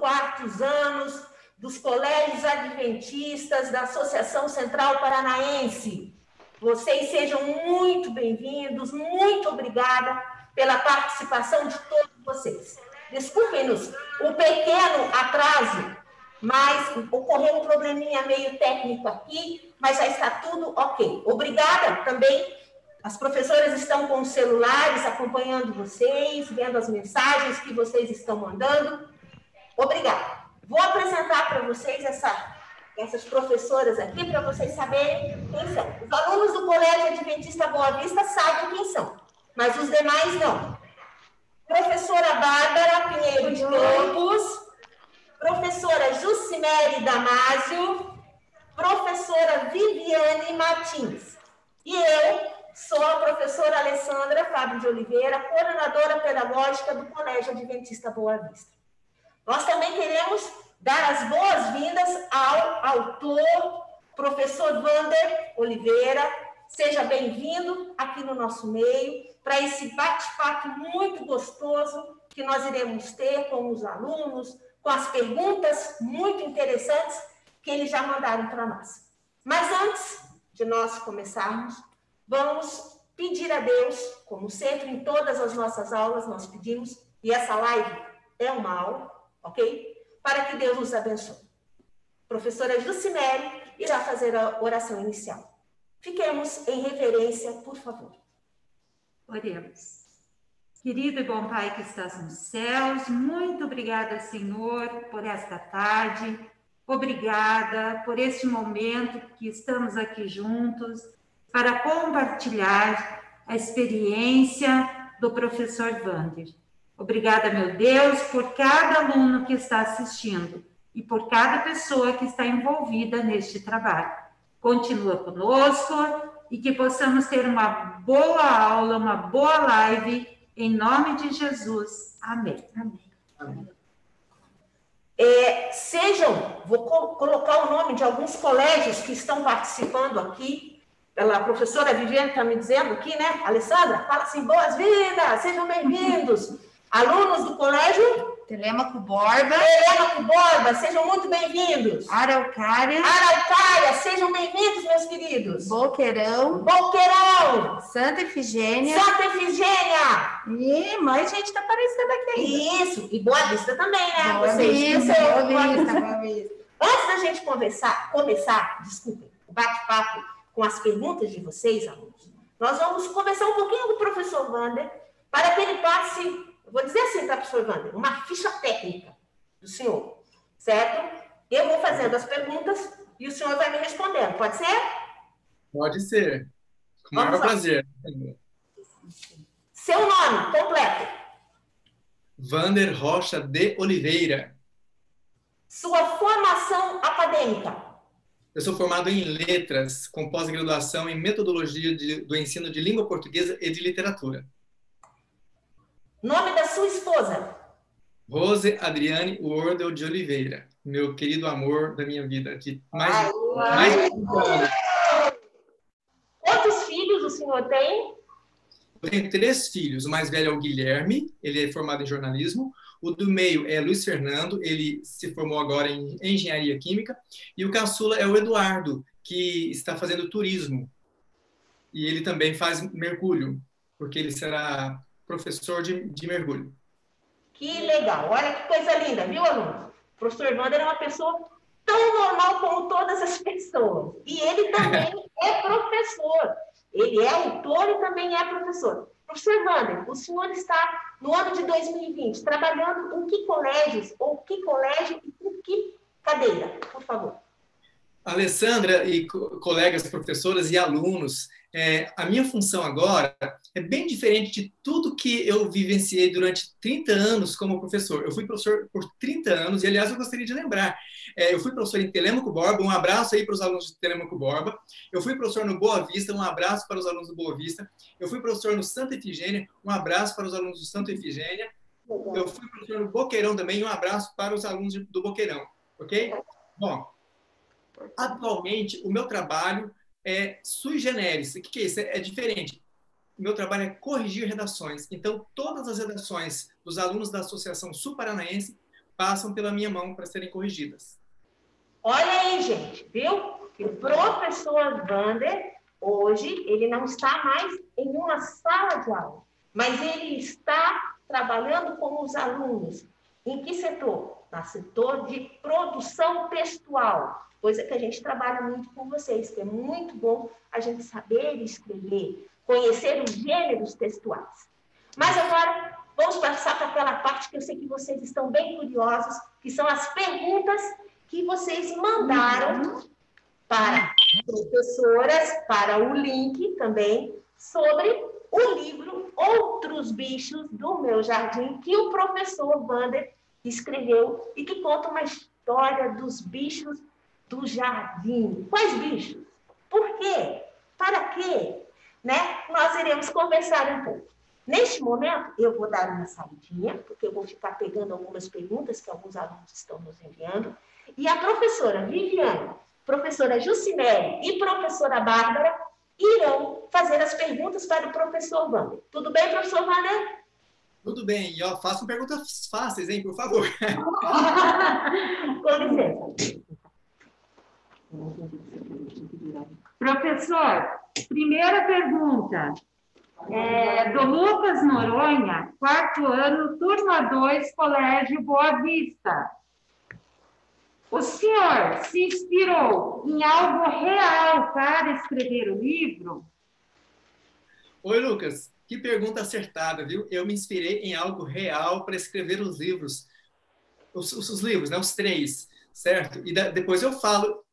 quartos anos dos colégios adventistas da Associação Central Paranaense. Vocês sejam muito bem-vindos, muito obrigada pela participação de todos vocês. Desculpem-nos o pequeno atraso, mas ocorreu um probleminha meio técnico aqui, mas já está tudo ok. Obrigada também. As professoras estão com os celulares acompanhando vocês, vendo as mensagens que vocês estão mandando. Obrigada. Vou apresentar para vocês essas professoras aqui, para vocês saberem quem são. Os alunos do Colégio Adventista Boa Vista sabem quem são, mas os demais não. Professora Bárbara Pinheiro de Campos, professora Jucimere Damásio, professora Viviane Martins. E eu sou a professora Alessandra Fábio de Oliveira, coordenadora pedagógica do Colégio Adventista Boa Vista. Nós também queremos dar as boas-vindas ao autor, professor Wander Oliveira. Seja bem-vindo aqui no nosso meio, para esse bate-papo muito gostoso que nós iremos ter com os alunos, com as perguntas muito interessantes que eles já mandaram para nós. Mas antes de nós começarmos, vamos pedir a Deus, como sempre em todas as nossas aulas nós pedimos, e essa live é uma aula, ok? Para que Deus nos abençoe. Professora Jucimere irá fazer a oração inicial. Fiquemos em reverência, por favor. Oremos. Querido e bom Pai que estás nos céus, muito obrigada, Senhor, por esta tarde. Obrigada por este momento que estamos aqui juntos para compartilhar a experiência do professor Wander. Obrigada, meu Deus, por cada aluno que está assistindo e por cada pessoa que está envolvida neste trabalho. Continua conosco e que possamos ter uma boa aula, uma boa live, em nome de Jesus. Amém. Amém. Vou colocar o nome de alguns colégios que estão participando aqui. A professora Viviane está me dizendo aqui, né? Alessandra, fala assim, boas-vindas, sejam bem-vindos. Alunos do colégio Telêmaco Borba. Telêmaco Borba, sejam muito bem-vindos. Araucária. Araucária, sejam bem-vindos, meus queridos. Boqueirão. Boqueirão. Santa Efigênia. Santa Efigênia. E mais gente está aparecendo aqui ainda. Isso, e Boa Vista também, né? Boa Vista. Antes da gente começar, desculpem, o bate-papo com as perguntas de vocês, alunos, nós vamos conversar um pouquinho com o professor Wander, para que ele passe, vou dizer assim, tá, professor Wander, uma ficha técnica do senhor, certo? Eu vou fazendo as perguntas e o senhor vai me respondendo, pode ser? Pode ser, com o maior prazer. Seu nome completo? Wander Rocha de Oliveira. Sua formação acadêmica? Eu sou formado em letras, com pós-graduação em metodologia do ensino de língua portuguesa e de literatura. Nome da sua esposa? Rose Adriane Wordel de Oliveira, meu querido amor da minha vida, de mais de 30 anos. Quantos filhos o senhor tem? Eu tenho 3 filhos. O mais velho é o Guilherme, ele é formado em jornalismo. O do meio é Luiz Fernando, ele se formou agora em engenharia química. E o caçula é o Eduardo, que está fazendo turismo. E ele também faz mergulho, porque ele será professor de mergulho. Que legal, olha que coisa linda, viu, aluno? O professor Wander é uma pessoa tão normal como todas as pessoas. E ele também é professor. Ele é autor e também é professor. Professor Wander, o senhor está no ano de 2020 trabalhando em que colégios, ou que colégio e com que cadeira, por favor? Alessandra e colegas professoras e alunos, a minha função agora é bem diferente de tudo que eu vivenciei durante 30 anos como professor. Eu fui professor por 30 anos e, aliás, eu gostaria de lembrar, eu fui professor em Telêmaco Borba, um abraço aí para os alunos de Telêmaco Borba. Eu fui professor no Boa Vista, um abraço para os alunos do Boa Vista. Eu fui professor no Santa Efigênia, um abraço para os alunos do Santa Efigênia. Eu fui professor no Boqueirão também, um abraço para os alunos do Boqueirão, ok? Bom, atualmente, o meu trabalho é sui generis. O que é isso? É diferente. O meu trabalho é corrigir redações. Então, todas as redações dos alunos da Associação Sul Paranaense passam pela minha mão para serem corrigidas. Olha aí, gente, viu? Que o professor Wander, hoje, ele não está mais em uma sala de aula, mas ele está trabalhando com os alunos. Em que setor? No setor de produção textual, coisa que a gente trabalha muito com vocês, que é muito bom a gente saber escrever, conhecer os gêneros textuais. Mas agora, vamos passar para aquela parte que eu sei que vocês estão bem curiosos, que são as perguntas que vocês mandaram para professoras, para o link também, sobre o livro Outros Bichos do Meu Jardim, que o professor Wander escreveu e que conta uma história dos bichos do jardim. Quais bichos? Por quê? Para quê? Né? Nós iremos conversar um pouco. Neste momento, eu vou dar uma saidinha, porque eu vou ficar pegando algumas perguntas que alguns alunos estão nos enviando, e a professora Viviane, professora Jucimere e professora Bárbara irão fazer as perguntas para o professor Wander. Tudo bem, professor Wander? Tudo bem. E ó, façam perguntas fáceis, hein, por favor. Com licença. Professor, primeira pergunta. Do Lucas Noronha, 4º ano, turma 2, Colégio Boa Vista. O senhor se inspirou em algo real para escrever o livro? Oi, Lucas. Que pergunta acertada, viu? Eu me inspirei em algo real para escrever os livros. Os livros, né? Os 3, certo? E depois eu falo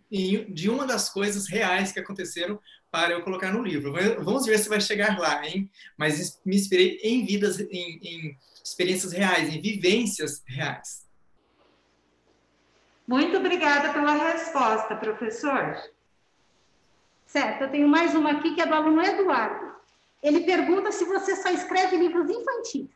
de uma das coisas reais que aconteceram para eu colocar no livro. Vamos ver se vai chegar lá, hein? Mas me inspirei em vidas, em experiências reais, em vivências reais. Muito obrigada pela resposta, professor. Certo, eu tenho mais uma aqui que é do aluno Eduardo. Ele pergunta se você só escreve livros infantis.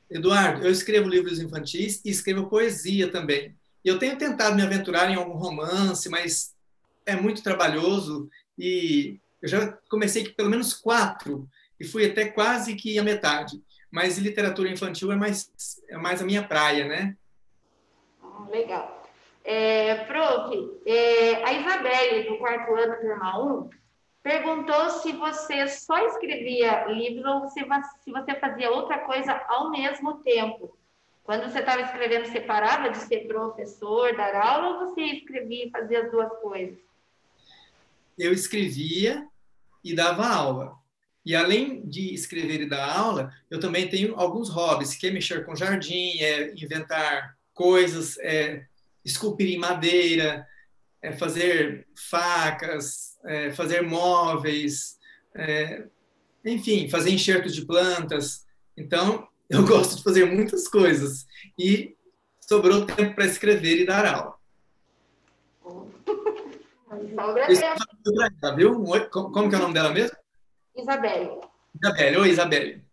Eduardo, eu escrevo livros infantis e escrevo poesia também. E eu tenho tentado me aventurar em algum romance, mas é muito trabalhoso e eu já comecei com pelo menos 4 e fui até quase que a metade. Mas literatura infantil é mais a minha praia, né? Legal. Prof, a Isabelle, do 4º ano, turma 1, perguntou se você só escrevia livros ou se você fazia outra coisa ao mesmo tempo. Quando você estava escrevendo, você parava de ser professor, dar aula, ou você escrevia e fazia as duas coisas? Eu escrevia e dava aula. E além de escrever e dar aula, eu também tenho alguns hobbies, que é mexer com jardim, inventar coisas, esculpir em madeira, fazer facas, fazer móveis, enfim, fazer enxertos de plantas. Então, eu gosto de fazer muitas coisas. E sobrou tempo para escrever e dar aula. Viu? Como que é o nome dela mesmo? Isabelle. Isabelle. Oi, Isabelle.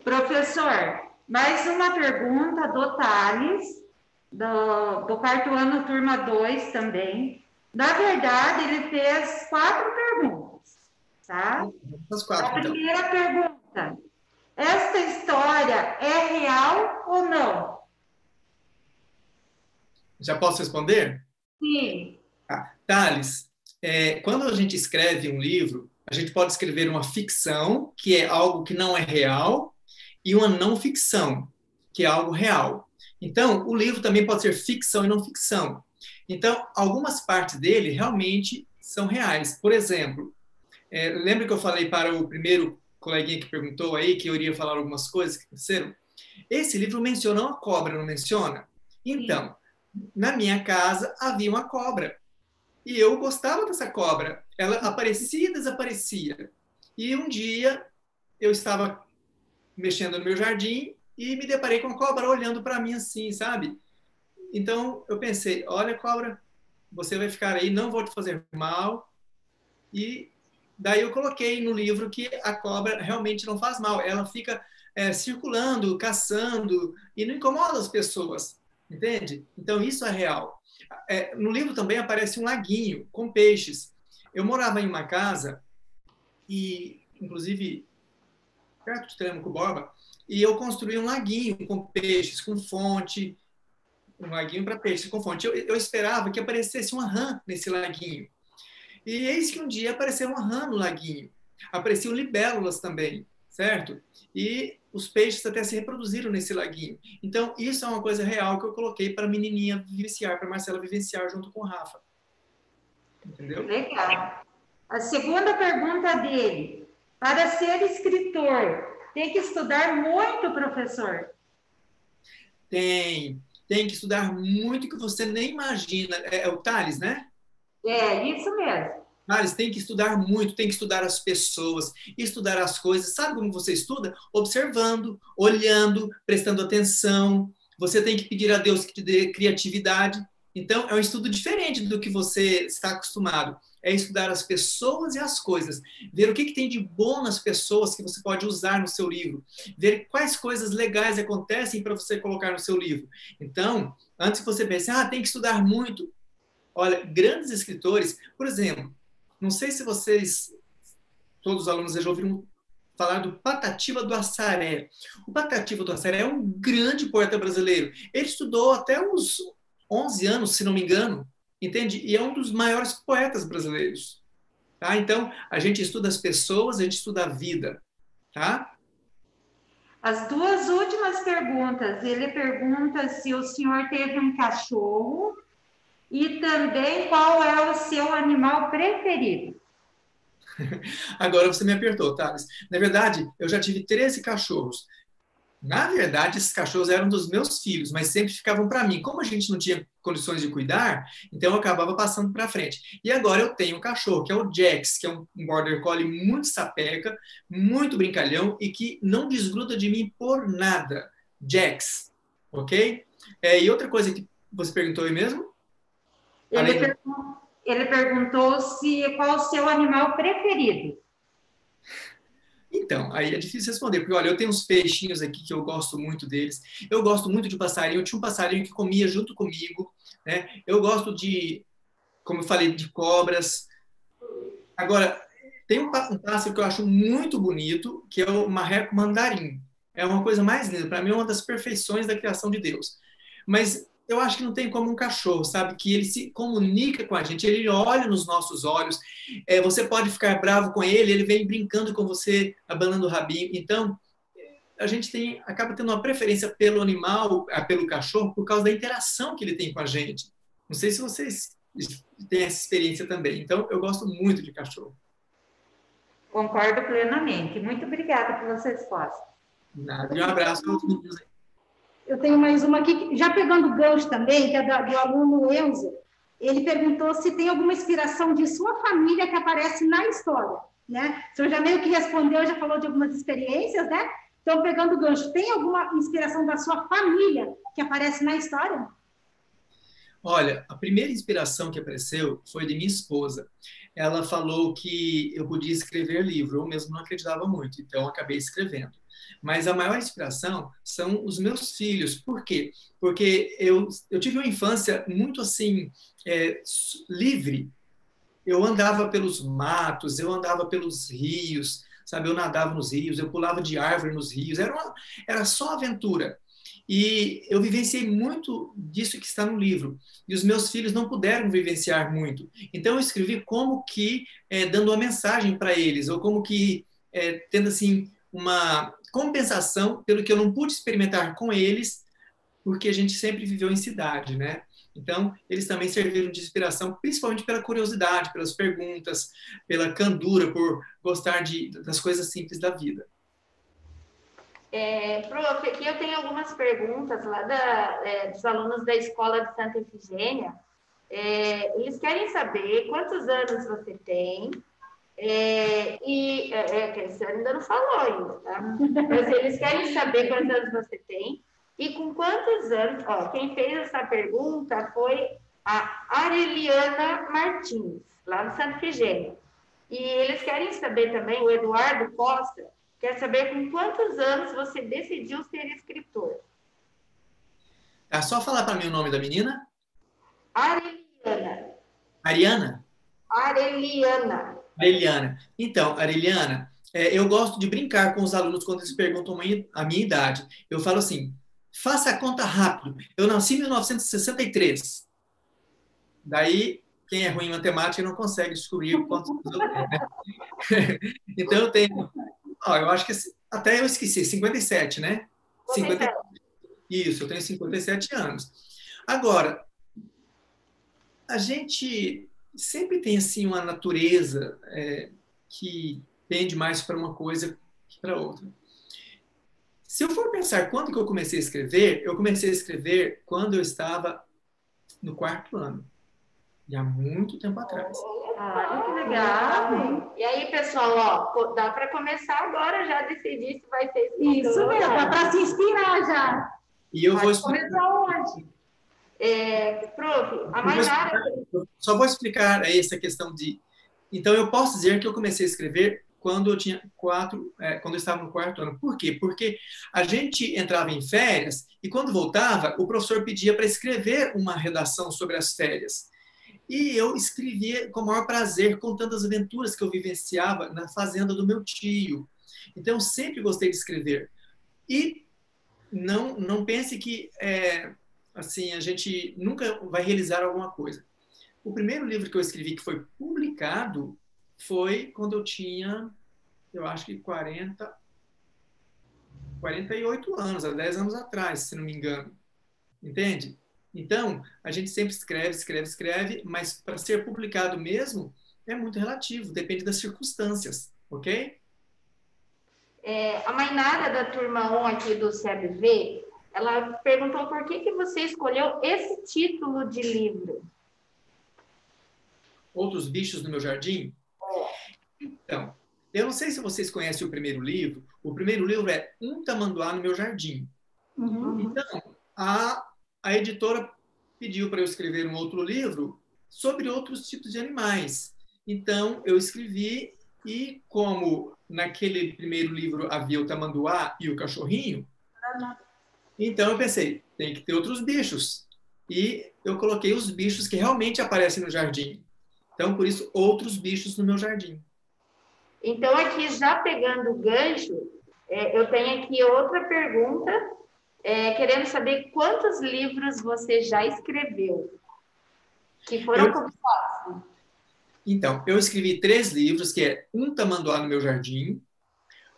Professor, mais uma pergunta do Thales, do 4º ano, turma 2 também. Na verdade, ele fez 4 perguntas, tá? As 4, a primeira pergunta, esta história é real ou não? Já posso responder? Sim. Thales, quando a gente escreve um livro, a gente pode escrever uma ficção, que é algo que não é real, e uma não ficção, que é algo real. Então, o livro também pode ser ficção e não ficção. Então, algumas partes dele realmente são reais. Por exemplo, lembra que eu falei para o primeiro coleguinha que perguntou aí, que eu iria falar algumas coisas que aconteceram? Esse livro menciona uma cobra, não menciona? Então, na minha casa havia uma cobra. E eu gostava dessa cobra. Ela aparecia e desaparecia. E um dia eu estava mexendo no meu jardim e me deparei com a cobra olhando para mim assim, sabe? Então eu pensei, olha, cobra, você vai ficar aí, não vou te fazer mal. E daí eu coloquei no livro que a cobra realmente não faz mal. Ela fica circulando, caçando e não incomoda as pessoas, entende? Então isso é real. No livro também aparece um laguinho com peixes. Eu morava em uma casa, e inclusive perto de Telêmaco Borba, e eu construí um laguinho com peixes, com fonte, um laguinho para peixes com fonte. Eu esperava que aparecesse uma rã nesse laguinho. E eis que um dia apareceu uma rã no laguinho. Apareciam libélulas também, certo? E os peixes até se reproduziram nesse laguinho. Então, isso é uma coisa real que eu coloquei para a menininha vivenciar, para a Marcela vivenciar junto com o Rafa. Entendeu? Legal. A segunda pergunta dele. Para ser escritor, tem que estudar muito, professor? Tem que estudar muito que você nem imagina. É o Thales, né? É, isso mesmo. Thales, tem que estudar muito, tem que estudar as pessoas, estudar as coisas. Sabe como você estuda? Observando, olhando, prestando atenção. Você tem que pedir a Deus que te dê criatividade. Então, é um estudo diferente do que você está acostumado. É estudar as pessoas e as coisas. Ver o que tem de bom nas pessoas que você pode usar no seu livro. Ver quais coisas legais acontecem para você colocar no seu livro. Então, antes que você pense, tem que estudar muito. Olha, grandes escritores, por exemplo, não sei se vocês, todos os alunos já ouviram falar do Patativa do Assaré. O Patativa do Assaré é um grande poeta brasileiro. Ele estudou até uns 11 anos, se não me engano, entende? E é um dos maiores poetas brasileiros. Tá? Então, a gente estuda as pessoas, a gente estuda a vida. Tá? As duas últimas perguntas. Ele pergunta se o senhor teve um cachorro e também qual é o seu animal preferido. Agora você me apertou, Thales. Na verdade, eu já tive 13 cachorros. Na verdade, esses cachorros eram dos meus filhos, mas sempre ficavam para mim. Como a gente não tinha condições de cuidar, então eu acabava passando para frente. E agora eu tenho um cachorro, que é o Jax, que é um Border Collie muito sapeca, muito brincalhão e que não desgruda de mim por nada. Jax, ok? E outra coisa que você perguntou aí mesmo? Ele perguntou qual o seu animal preferido. Então, aí é difícil responder, porque olha, eu tenho uns peixinhos aqui que eu gosto muito deles. Eu gosto muito de passarinho. Eu tinha um passarinho que comia junto comigo, né? Eu gosto de, como eu falei, de cobras. Agora, tem um pássaro que eu acho muito bonito, que é o marreco mandarim. É uma coisa mais linda. Para mim, é uma das perfeições da criação de Deus. Mas eu acho que não tem como um cachorro, sabe? Que ele se comunica com a gente, ele olha nos nossos olhos. Você pode ficar bravo com ele, ele vem brincando com você, abanando o rabinho. Então, a gente acaba tendo uma preferência pelo animal, pelo cachorro, por causa da interação que ele tem com a gente. Não sei se vocês têm essa experiência também. Então, eu gosto muito de cachorro. Concordo plenamente. Muito obrigada pela sua resposta. Nada. E um abraço para os meninos aí. Eu tenho mais uma aqui, já pegando o gancho também, que é do aluno Enzo. Ele perguntou se tem alguma inspiração de sua família que aparece na história, né? O senhor já meio que respondeu, já falou de algumas experiências, né? Então, pegando o gancho, tem alguma inspiração da sua família que aparece na história? Olha, a primeira inspiração que apareceu foi de minha esposa. Ela falou que eu podia escrever livro, eu mesmo não acreditava muito, então eu acabei escrevendo. Mas a maior inspiração são os meus filhos. Por quê? Porque eu tive uma infância muito assim, livre. Eu andava pelos matos, eu andava pelos rios, sabe? Eu nadava nos rios, eu pulava de árvore nos rios, era só aventura. E eu vivenciei muito disso que está no livro. E os meus filhos não puderam vivenciar muito. Então eu escrevi como que, dando uma mensagem para eles, ou como que, tendo assim, uma compensação pelo que eu não pude experimentar com eles, porque a gente sempre viveu em cidade, né? Então, eles também serviram de inspiração, principalmente pela curiosidade, pelas perguntas, pela candura, por gostar das coisas simples da vida. Prof, aqui eu tenho algumas perguntas lá dos alunos da Escola de Santa Efigênia. Eles querem saber quantos anos você tem, que esse ano ainda não falou ainda, tá? Mas eles querem saber quantos anos você tem e com quantos anos. Quem fez essa pergunta foi a Areliana Martins, lá no Santa Efigênia. E eles querem saber também, o Eduardo Costa, quer saber com quantos anos você decidiu ser escritor. É só falar para mim o nome da menina? Areliana. Ariana? Areliana. Areliana. Então, Areliana, eu gosto de brincar com os alunos quando eles perguntam a minha idade. Eu falo assim, faça a conta rápido. Eu nasci em 1963. Daí, quem é ruim em matemática não consegue descobrir quantos anos eu tenho, né? Então, eu tenho... eu acho que até eu esqueci, 57, né? 50, isso, eu tenho 57 anos. Agora, a gente sempre tem, assim, uma natureza que tende mais para uma coisa que para outra. Se eu for pensar quando que eu comecei a escrever quando eu estava no 4º ano. E há muito tempo atrás. Ah, que legal. E aí, pessoal, ó, dá para começar agora já decidir se vai ser isso mesmo, dá para se inspirar já. E eu vou explicar. Começar onde? Prof, a Mainara... Só vou explicar essa questão de... Então, eu posso dizer que eu comecei a escrever quando eu tinha quando eu estava no 4º ano. Por quê? Porque a gente entrava em férias e quando voltava, o professor pedia para escrever uma redação sobre as férias. E eu escrevia com o maior prazer, contando as aventuras que eu vivenciava na fazenda do meu tio. Então, eu sempre gostei de escrever. E não pense que assim, a gente nunca vai realizar alguma coisa. O primeiro livro que eu escrevi que foi publicado foi quando eu tinha, eu acho que 48 anos, há 10 anos atrás, se não me engano. Entende? Então, a gente sempre escreve, mas para ser publicado mesmo é muito relativo, depende das circunstâncias, ok? A Mainara da turma 1 aqui do CEBV, ela perguntou por que você escolheu esse título de livro. Outros bichos no meu jardim? Então, eu não sei se vocês conhecem o primeiro livro. O primeiro livro é Um Tamanduá no Meu Jardim. Uhum. Então, a editora pediu para eu escrever um outro livro sobre outros tipos de animais. Então, eu escrevi e como naquele primeiro livro havia o tamanduá e o cachorrinho, então eu pensei, tem que ter outros bichos. E eu coloquei os bichos que realmente aparecem no jardim. Então, por isso, outros bichos no meu jardim. Então, aqui, já pegando o gancho, eu tenho aqui outra pergunta, querendo saber quantos livros você já escreveu, que foram publicados. Então, eu escrevi 3 livros, que é Um Tamanduá no Meu Jardim,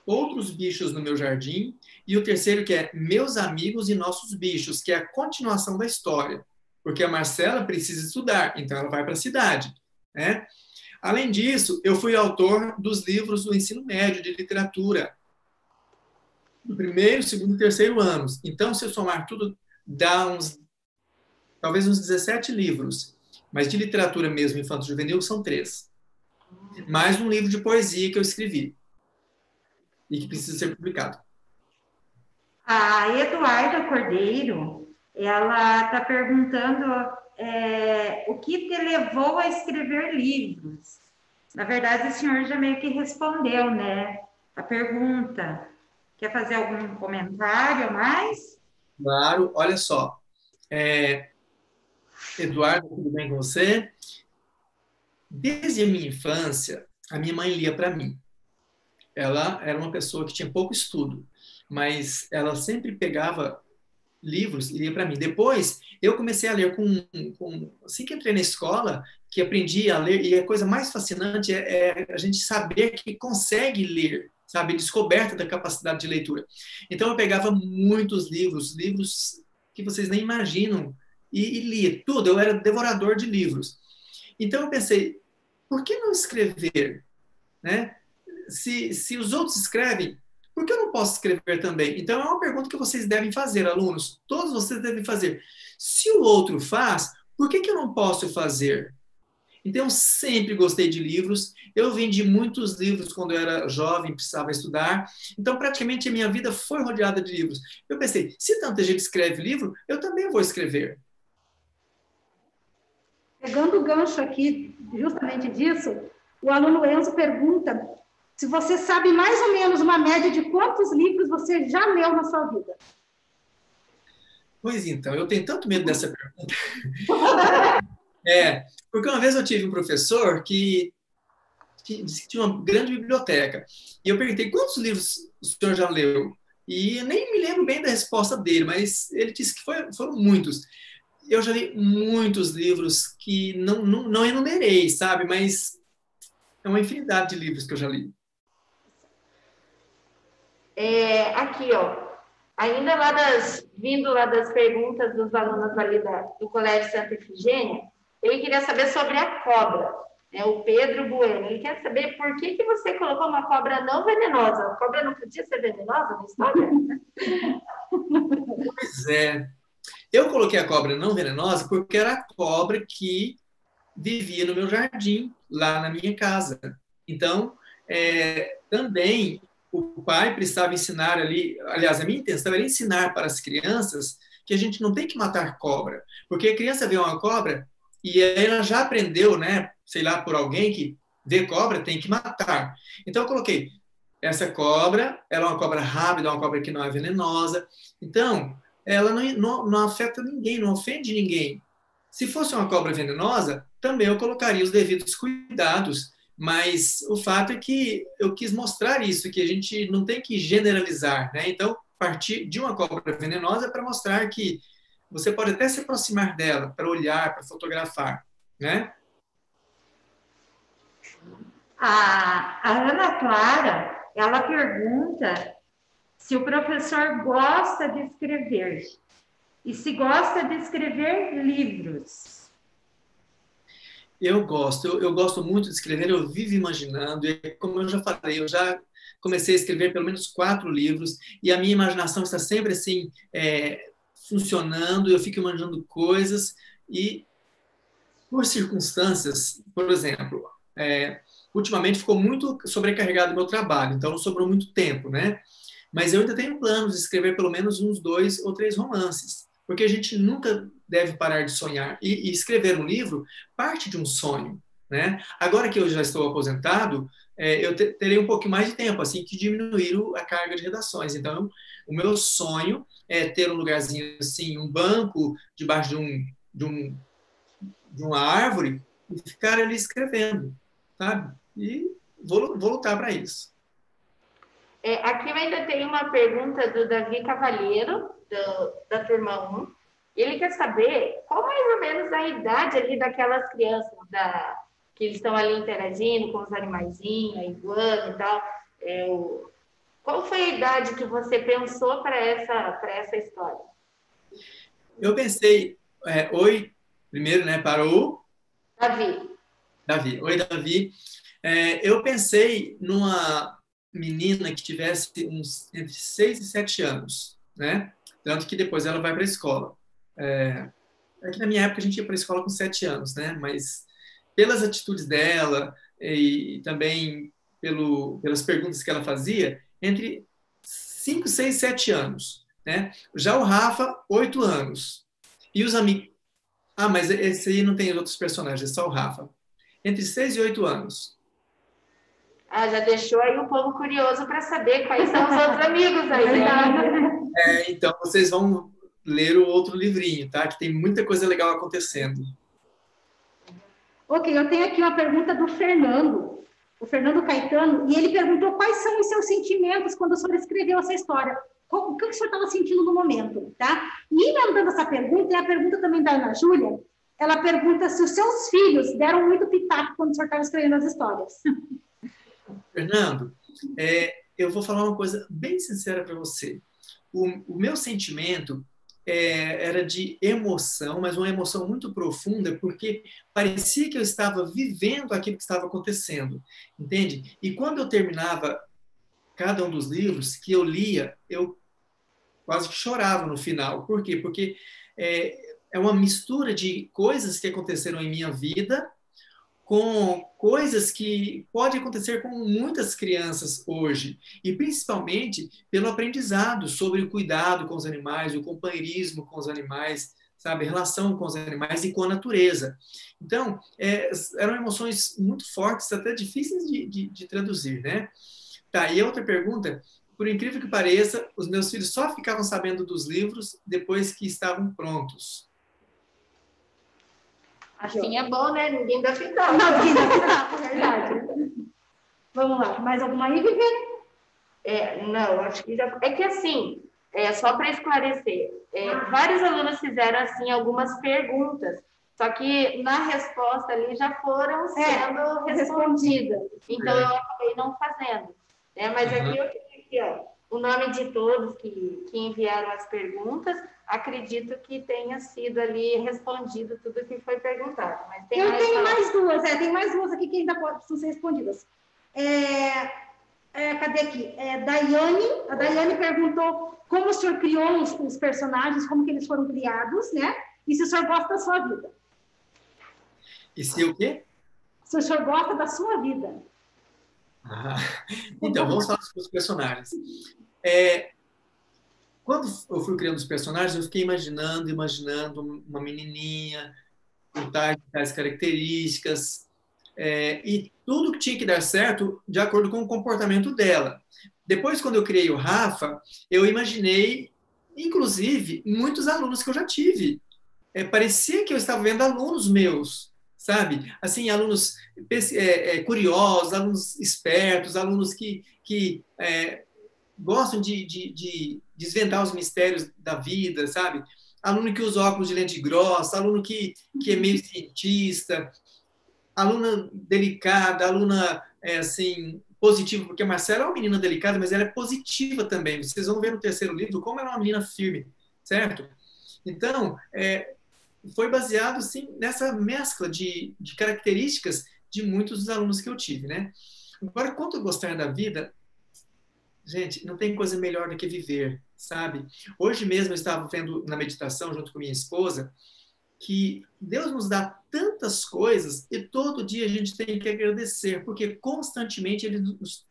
Outros Bichos no Meu Jardim, e o terceiro que é Meus Amigos e Nossos Bichos, que é a continuação da história. Porque a Marcela precisa estudar, então ela vai para a cidade, né? Além disso, eu fui autor dos livros do ensino médio de literatura, do 1º, 2º e 3º anos. Então, se eu somar tudo, dá talvez uns 17 livros. Mas de literatura mesmo, infanto-juvenil, são 3. Mais um livro de poesia que eu escrevi. E que precisa ser publicado. A Eduarda Cordeiro, ela está perguntando o que te levou a escrever livros. Na verdade, o senhor já meio que respondeu, né? A pergunta. Quer fazer algum comentário a mais? Claro, olha só. Eduardo, tudo bem com você? Desde a minha infância, a minha mãe lia para mim. Ela era uma pessoa que tinha pouco estudo, mas ela sempre pegava livros e lia para mim. Depois, eu comecei a ler assim que entrei na escola, que aprendi a ler, e a coisa mais fascinante é a gente saber que consegue ler, sabe? Descoberta da capacidade de leitura. Então, eu pegava muitos livros que vocês nem imaginam, e lia tudo. Eu era devorador de livros. Então, eu pensei, por que não escrever? Né? Se os outros escrevem, por que eu não posso escrever também? Então, é uma pergunta que vocês devem fazer, alunos. Todos vocês devem fazer. Se o outro faz, por que eu não posso fazer? Então, eu sempre gostei de livros. Eu vendi muitos livros quando eu era jovem, precisava estudar. Então, praticamente, a minha vida foi rodeada de livros. Eu pensei, se tanta gente escreve livro, eu também vou escrever. Pegando o gancho aqui, justamente disso, o aluno Enzo pergunta se você sabe mais ou menos uma média de quantos livros você já leu na sua vida. Pois então, eu tenho tanto medo dessa pergunta. Porque uma vez eu tive um professor que disse que tinha uma grande biblioteca. E eu perguntei, quantos livros o senhor já leu? E eu nem me lembro bem da resposta dele, mas ele disse que foram muitos. Eu já li muitos livros que não enumerei, sabe? Mas é uma infinidade de livros que eu já li. Aqui, ó. Ainda vindo lá das perguntas dos alunos ali do Colégio Santa Efigênia, ele queria saber sobre a cobra. O Pedro Bueno, ele quer saber por que você colocou uma cobra não venenosa. A cobra não podia ser venenosa na história? Pois é. Eu coloquei a cobra não venenosa porque era a cobra que vivia no meu jardim, lá na minha casa. Então, também o pai precisava ensinar ali, aliás, a minha intenção era ensinar para as crianças que a gente não tem que matar cobra, porque a criança vê uma cobra e ela já aprendeu, né, sei lá, por alguém que vê cobra, tem que matar. Então eu coloquei, essa cobra, ela é uma cobra rápida, uma cobra que não é venenosa, então ela não afeta ninguém, não ofende ninguém. Se fosse uma cobra venenosa, também eu colocaria os devidos cuidados, mas o fato é que eu quis mostrar isso, que a gente não tem que generalizar, né? Então, partir de uma cobra venenosa para mostrar que você pode até se aproximar dela, para olhar, para fotografar, né? A Ana Clara, ela pergunta se o professor gosta de escrever e se gosta de escrever livros. Eu gosto muito de escrever, eu vivo imaginando, e como eu já falei, eu já comecei a escrever pelo menos 4 livros, e a minha imaginação está sempre assim, funcionando, eu fico imaginando coisas, e por circunstâncias, por exemplo, ultimamente ficou muito sobrecarregado o meu trabalho, então não sobrou muito tempo, né? Mas eu ainda tenho planos de escrever pelo menos uns 2 ou 3 romances, porque a gente nunca deve parar de sonhar. E escrever um livro parte de um sonho, né? Agora que eu já estou aposentado, eu terei um pouco mais de tempo, assim, que diminuir a carga de redações. Então, o meu sonho é ter um lugarzinho assim, um banco debaixo de uma árvore e ficar ali escrevendo, sabe? E vou lutar para isso. Aqui eu ainda tenho uma pergunta do Davi Cavalheiro, da turma 1. Ele quer saber qual mais ou menos a idade ali daquelas crianças que estão ali interagindo com os animaizinhos, a iguana e tal. Qual foi a idade que você pensou para essa história? Eu pensei, oi, primeiro, né, para o Davi. Oi, Davi. Eu pensei numa menina que tivesse entre 6 e 7 anos, né? Tanto que depois ela vai para a escola. Aqui na minha época a gente ia para a escola com 7 anos, né? Mas pelas atitudes dela e também pelas perguntas que ela fazia, entre 5, 6, 7 anos, né? Já o Rafa, 8 anos. E os amigos... Ah, mas esse aí não tem outros personagens, é só o Rafa. Entre 6 e 8 anos. Já deixou aí o povo curioso para saber quais são os outros amigos aí, né? Então, vocês vão ler o outro livrinho, tá? Que tem muita coisa legal acontecendo. Ok, eu tenho aqui uma pergunta do Fernando, o Fernando Caetano, e ele perguntou quais são os seus sentimentos quando o senhor escreveu essa história. O que o senhor estava sentindo no momento, tá? E emendando essa pergunta, e a pergunta também da Ana Júlia, ela pergunta se os seus filhos deram muito pitaco quando o senhor estava escrevendo as histórias. Fernando, eu vou falar uma coisa bem sincera para você. O meu sentimento era de emoção, mas uma emoção muito profunda, porque parecia que eu estava vivendo aquilo que estava acontecendo, entende? E quando eu terminava cada um dos livros que eu lia, eu quase que chorava no final. Por quê? Porque é uma mistura de coisas que aconteceram em minha vida com coisas que podem acontecer com muitas crianças hoje, e principalmente pelo aprendizado sobre o cuidado com os animais, o companheirismo com os animais, sabe, a relação com os animais e com a natureza. Então, eram emoções muito fortes, até difíceis de traduzir, né? Tá, e a outra pergunta, por incrível que pareça, os meus filhos só ficavam sabendo dos livros depois que estavam prontos. Assim é bom, né? Ninguém dá final. Ninguém dá final, é verdade. Vamos lá, mais alguma aí, Viviane? Não, acho que já. É que assim, só para esclarecer, vários alunos fizeram assim algumas perguntas, só que na resposta ali já foram sendo respondidas. Então eu acabei não fazendo. Mas aqui eu tenho aqui, ó, o nome de todos que enviaram as perguntas. Acredito que tenha sido ali respondido tudo que foi perguntado. Mas tem tem mais duas aqui que ainda precisam ser respondidas. Cadê aqui? A Daiane perguntou como o senhor criou os personagens, como que eles foram criados, né? E se o senhor gosta da sua vida. E se o quê? Se o senhor gosta da sua vida. Então, vamos falar sobre os personagens. Quando eu fui criando os personagens, eu fiquei imaginando uma menininha com tais características, e tudo que tinha que dar certo de acordo com o comportamento dela. Depois, quando eu criei o Rafa, eu imaginei, inclusive, muitos alunos que eu já tive. Parecia que eu estava vendo alunos meus, sabe? Assim, alunos curiosos, alunos espertos, alunos que gostam de desvendar os mistérios da vida, sabe? Aluno que usa óculos de lente grossa, aluno que é meio cientista, aluna delicada, aluna assim, positiva, porque a Marcela é uma menina delicada, mas ela é positiva também. Vocês vão ver no terceiro livro como ela é uma menina firme, certo? Então, foi baseado assim, nessa mescla de características de muitos dos alunos que eu tive, né? Agora, quanto a gostar da vida, gente, não tem coisa melhor do que viver, sabe? Hoje mesmo eu estava vendo na meditação, junto com minha esposa, que Deus nos dá tantas coisas e todo dia a gente tem que agradecer, porque constantemente Ele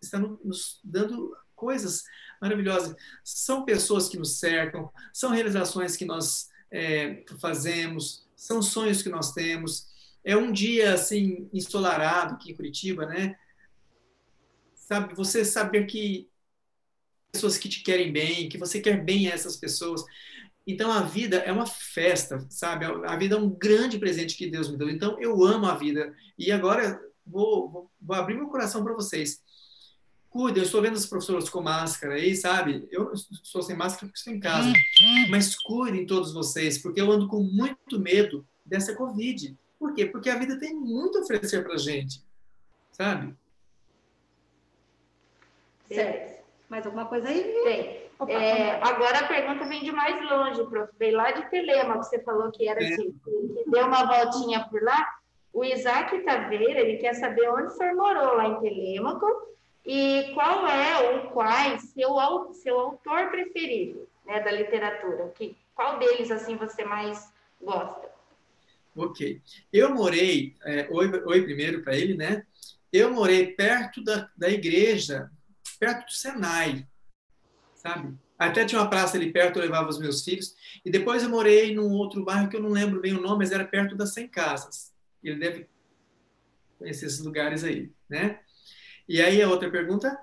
está nos dando coisas maravilhosas. São pessoas que nos cercam, são realizações que nós fazemos, são sonhos que nós temos. É um dia assim ensolarado aqui em Curitiba, né? Sabe, você saber que pessoas que te querem bem, que você quer bem a essas pessoas. Então, a vida é uma festa, sabe? A vida é um grande presente que Deus me deu. Então, eu amo a vida. E agora, vou abrir meu coração para vocês. Cuidem, eu estou vendo as professoras com máscara aí, sabe? Eu estou sem máscara porque estou em casa. Mas cuidem todos vocês, porque eu ando com muito medo dessa Covid. Por quê? Porque a vida tem muito a oferecer para a gente, sabe? Certo. Mais alguma coisa aí? Tem. Agora a pergunta vem de mais longe, prof. Veio lá de Telêmaco, você falou que era que deu uma voltinha por lá. O Isaac Taveira, ele quer saber onde o senhor morou lá em Telêmaco e qual ou quais seu autor preferido, né, da literatura. Qual deles, assim, você mais gosta? Ok. Eu morei, oi primeiro para ele, né? Eu morei perto da igreja, perto do Senai, sabe? Até tinha uma praça ali perto, eu levava os meus filhos. E depois eu morei num outro bairro que eu não lembro bem o nome, mas era perto das 100 casas. Ele deve conhecer esses lugares aí, né? E aí a outra pergunta?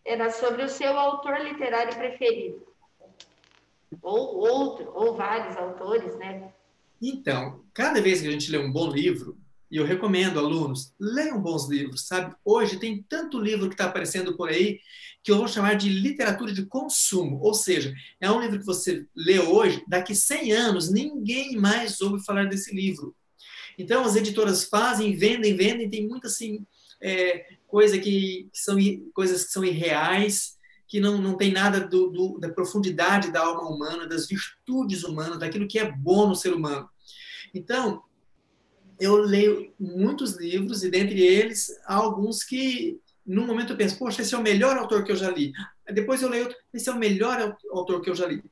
Era sobre o seu autor literário preferido. Ou vários autores, né? Então, cada vez que a gente lê um bom livro, e eu recomendo alunos, leiam bons livros, sabe? Hoje tem tanto livro que está aparecendo por aí que eu vou chamar de literatura de consumo. Ou seja, é um livro que você lê hoje, daqui 100 anos, ninguém mais ouve falar desse livro. Então, as editoras fazem, vendem, tem muita, assim, coisas que são irreais, que não tem nada da profundidade da alma humana, das virtudes humanas, daquilo que é bom no ser humano. Então, eu leio muitos livros, e dentre eles, há alguns que, num momento, eu penso, poxa, esse é o melhor autor que eu já li. Depois eu leio outro, esse é o melhor autor que eu já li.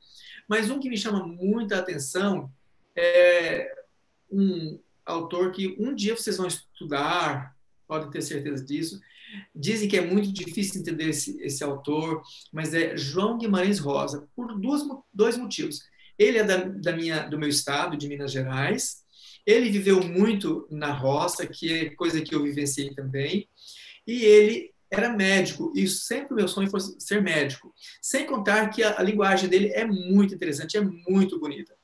Mas um que me chama muita atenção é um autor que um dia vocês vão estudar, podem ter certeza disso. Dizem que é muito difícil entender esse autor, mas é João Guimarães Rosa, por dois motivos. Ele é do meu estado, de Minas Gerais. Ele viveu muito na roça, que é coisa que eu vivenciei também. E ele era médico, e sempre o meu sonho foi ser médico. Sem contar que a linguagem dele é muito interessante, é muito bonita.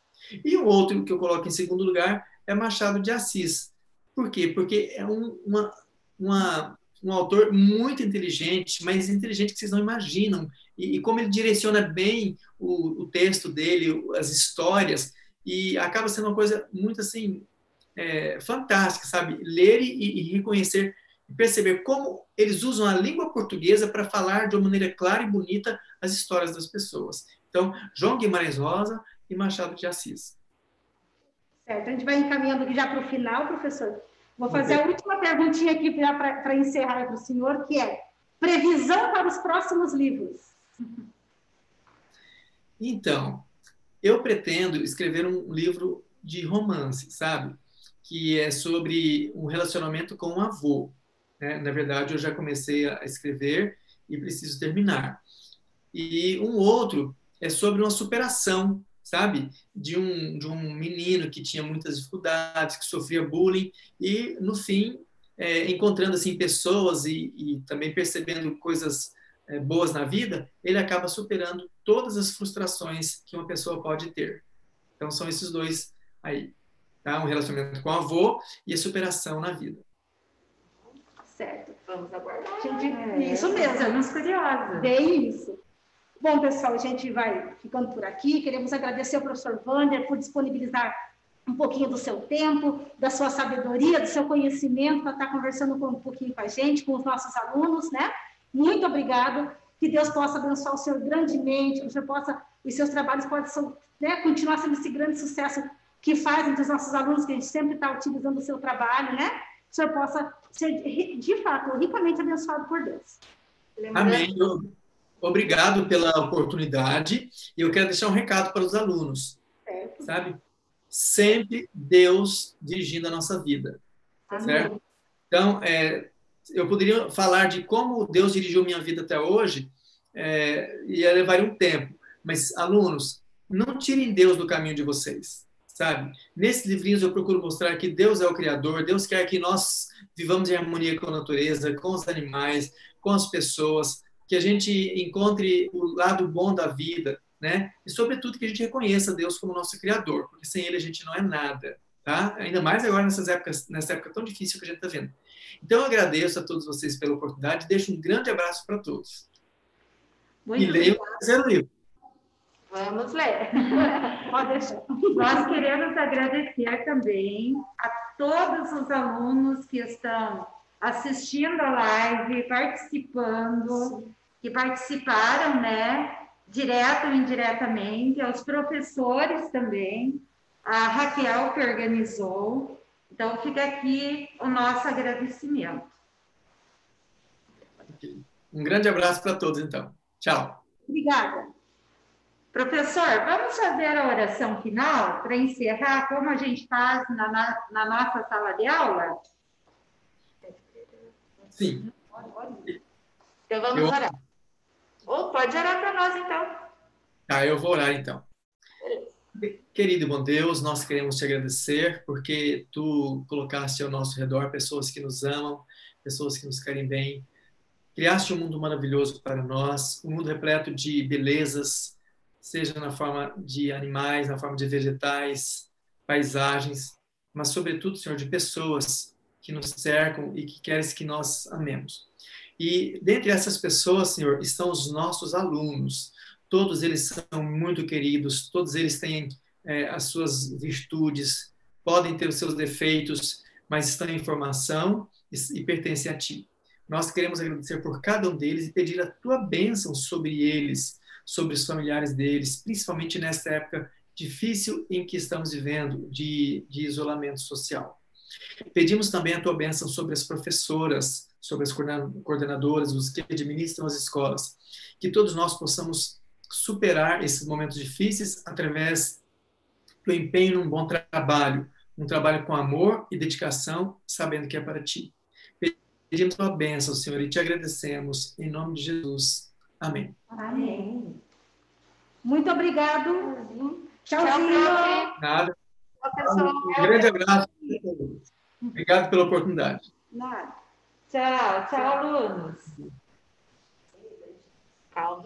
E o outro que eu coloco em segundo lugar é Machado de Assis. Por quê? Porque é uma um autor muito inteligente, mas inteligente que vocês não imaginam. E como ele direciona bem o texto dele, as histórias, e acaba sendo uma coisa muito assim fantástica, sabe? Ler e reconhecer e perceber como eles usam a língua portuguesa para falar de uma maneira clara e bonita as histórias das pessoas. Então, João Guimarães Rosa e Machado de Assis. Certo, a gente vai encaminhando aqui já para o final, professor. Vou fazer a última perguntinha aqui para encerrar para o senhor, que é previsão para os próximos livros. Então, eu pretendo escrever um livro de romance, sabe? Que é sobre um relacionamento com um avô. Né? Na verdade, eu já comecei a escrever e preciso terminar. E um outro é sobre uma superação, sabe? De um menino que tinha muitas dificuldades, que sofria bullying e, no fim, encontrando assim pessoas e também percebendo coisas boas na vida, ele acaba superando todas as frustrações que uma pessoa pode ter. Então, são esses dois aí. Tá? Um relacionamento com o avô e a superação na vida. Certo, vamos aguardar. Isso mesmo. Estamos curiosos. Bem isso. Bom, pessoal, a gente vai ficando por aqui. Queremos agradecer ao professor Wander por disponibilizar um pouquinho do seu tempo, da sua sabedoria, do seu conhecimento, para estar conversando um pouquinho com a gente, com os nossos alunos, né? Muito obrigado. Que Deus possa abençoar o senhor grandemente, que o senhor possa, os seus trabalhos possam, né, continuar sendo esse grande sucesso que faz entre os nossos alunos, que a gente sempre está utilizando o seu trabalho, né? Que o senhor possa ser, de fato, ricamente abençoado por Deus. Amém. Obrigado pela oportunidade. E eu quero deixar um recado para os alunos. Certo. Sabe? Sempre Deus dirigindo a nossa vida. Amém. Certo? Então, eu poderia falar de como Deus dirigiu minha vida até hoje, e levaria um tempo. Mas, alunos, não tirem Deus do caminho de vocês. Sabe? Nesses livrinhos eu procuro mostrar que Deus é o Criador, Deus quer que nós vivamos em harmonia com a natureza, com os animais, com as pessoas, que a gente encontre o lado bom da vida, né? E, sobretudo, que a gente reconheça Deus como nosso Criador, porque sem Ele a gente não é nada, tá? Ainda mais agora nessa época tão difícil que a gente está vendo. Então, eu agradeço a todos vocês pela oportunidade, deixo um grande abraço para todos. Muito e leiam o terceiro livro. Vamos ler. Pode deixar. Nós queremos agradecer também a todos os alunos que estão assistindo a live, participando, que participaram, né, direto ou indiretamente, aos professores também, a Raquel que organizou. Então, fica aqui o nosso agradecimento. Um grande abraço para todos, então. Tchau. Obrigada. Professor, vamos fazer a oração final para encerrar, como a gente faz na nossa sala de aula? Sim. Então, vamos orar. Ou pode orar para nós, então. Tá, eu vou orar, então. Querido e bom Deus, nós queremos te agradecer porque tu colocaste ao nosso redor pessoas que nos amam, pessoas que nos querem bem. Criaste um mundo maravilhoso para nós, um mundo repleto de belezas, seja na forma de animais, na forma de vegetais, paisagens, mas, sobretudo, Senhor, de pessoas que nos cercam e que queres que nós amemos. E, dentre essas pessoas, Senhor, estão os nossos alunos. Todos eles são muito queridos, todos eles têm as suas virtudes, podem ter os seus defeitos, mas estão em formação e pertencem a Ti. Nós queremos agradecer por cada um deles e pedir a Tua bênção sobre eles, sobre os familiares deles, principalmente nesta época difícil em que estamos vivendo, de isolamento social. Pedimos também a Tua bênção sobre as professoras, sobre as coordenadoras, os que administram as escolas, que todos nós possamos superar esses momentos difíceis através do empenho num bom trabalho, um trabalho com amor e dedicação, sabendo que é para Ti. Pedimos a Tua bênção, Senhor, e Te agradecemos, em nome de Jesus. Amém. Amém. Muito obrigado. Tchauzinho. Nada. Professor. Um grande abraço. Obrigado pela oportunidade. Nada. Tchau, alunos. Calma.